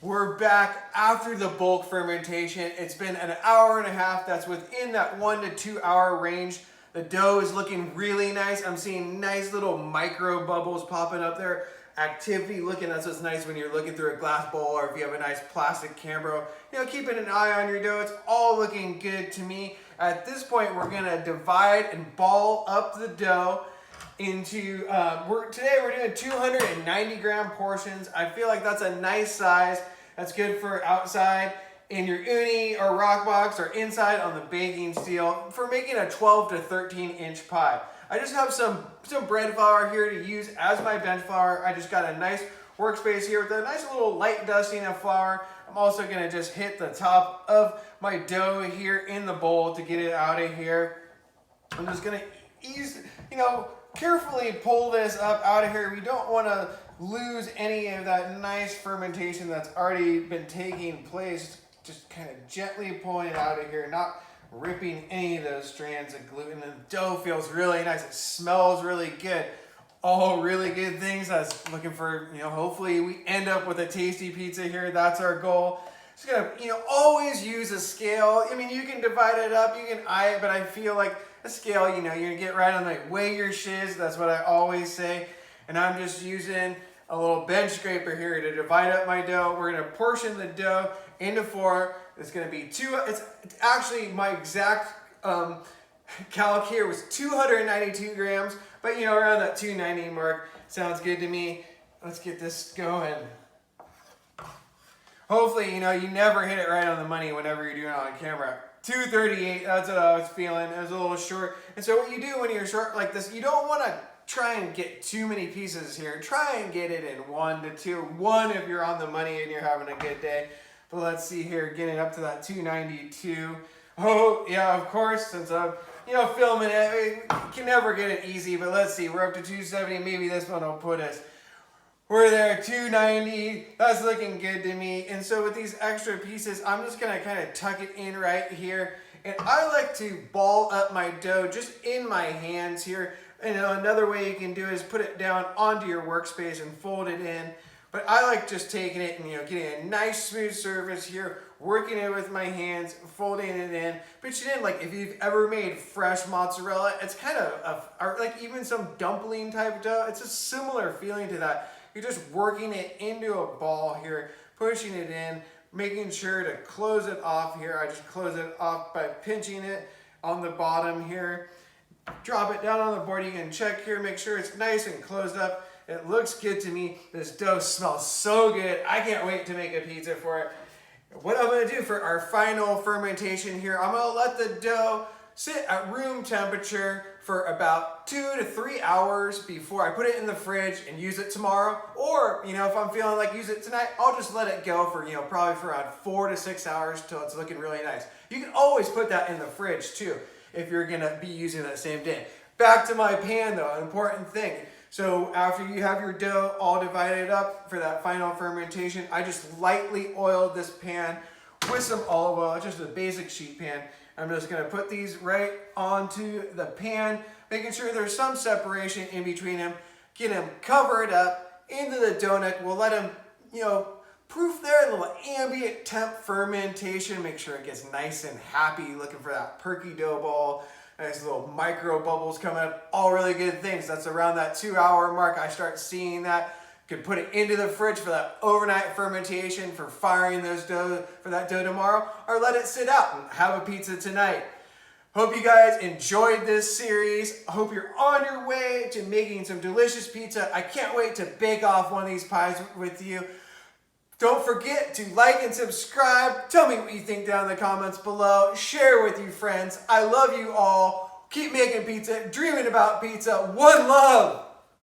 We're back after the bulk fermentation. It's been an hour and a half. That's within that 1 to 2 hour range. The dough is looking really nice. I'm seeing nice little micro bubbles popping up there. Activity looking, that's what's nice when you're looking through a glass bowl or if you have a nice plastic camera. You know, keeping an eye on your dough. It's all looking good to me. At this point, we're gonna divide and ball up the dough into, today we're doing 290 gram portions. I feel like that's a nice size. That's good for outside in your uni or rock box or inside on the baking steel for making a 12 to 13 inch pie. I just have some bread flour here to use as my bench flour. I just got a nice workspace here with a nice little light dusting of flour. I'm also gonna just hit the top of my dough here in the bowl to get it out of here. I'm just gonna carefully pull this up out of here. We don't want to lose any of that nice fermentation that's already been taking place. Just kind of gently pulling it out of here, not ripping any of those strands of gluten. The dough feels really nice. It smells really good. All really good things. I was looking for, hopefully we end up with a tasty pizza here. That's our goal. Just gonna, always use a scale. I mean, you can divide it up, you can eye it, but I feel like a scale, you're gonna get right on the weigh your shiz. That's what I always say. And I'm just using a little bench scraper here to divide up my dough. We're gonna portion the dough into 4. It's gonna be it's actually my exact calc here was 292 grams, but around that 290 mark sounds good to me. Let's get this going. Hopefully, you never hit it right on the money whenever you're doing it on camera. 238, that's what I was feeling. It was a little short. And so what you do when you're short like this, you don't want to try and get too many pieces here. Try and get it in 1 to 2. 1 if you're on the money and you're having a good day. But let's see here, getting up to that 292. Oh, yeah, of course, since I'm, filming it, we can never get it easy. But let's see, we're up to 270. Maybe this one will put us. We're there, 290. That's looking good to me. And so with these extra pieces, I'm just gonna kind of tuck it in right here. And I like to ball up my dough just in my hands here. Another way you can do is put it down onto your workspace and fold it in. But I like just taking it and getting a nice smooth surface here, working it with my hands, folding it in. But like if you've ever made fresh mozzarella, it's kind of like even some dumpling type dough. It's a similar feeling to that. You're just working it into a ball here, pushing it in, making sure to close it off here. I just close it off by pinching it on the bottom here. Drop it down on the board. You can check here, make sure it's nice and closed up. It looks good to me. This dough smells so good. I can't wait to make a pizza for it. What I'm gonna do for our final fermentation here, I'm gonna let the dough sit at room temperature for about 2 to 3 hours before I put it in the fridge and use it tomorrow. Or, if I'm feeling like use it tonight, I'll just let it go for, probably for around 4 to 6 hours till it's looking really nice. You can always put that in the fridge too, if you're gonna be using that same day. Back to my pan though, an important thing. So after you have your dough all divided up for that final fermentation, I just lightly oiled this pan with some olive oil, just a basic sheet pan. I'm just gonna put these right onto the pan, making sure there's some separation in between them. Get them covered up into the donut. We'll let them, proof there, a little ambient temp fermentation. Make sure it gets nice and happy, looking for that perky dough ball. Nice little micro bubbles coming up, all really good things. That's around that 2 hour mark. I start seeing that. Could put it into the fridge for that overnight fermentation for firing those dough for that dough tomorrow, or let it sit out and have a pizza tonight. Hope you guys enjoyed this series. I hope you're on your way to making some delicious pizza. I can't wait to bake off one of these pies with you. Don't forget to like and subscribe. Tell me what you think down in the comments below. Share with your friends. I love you all. Keep making pizza, dreaming about pizza. One love.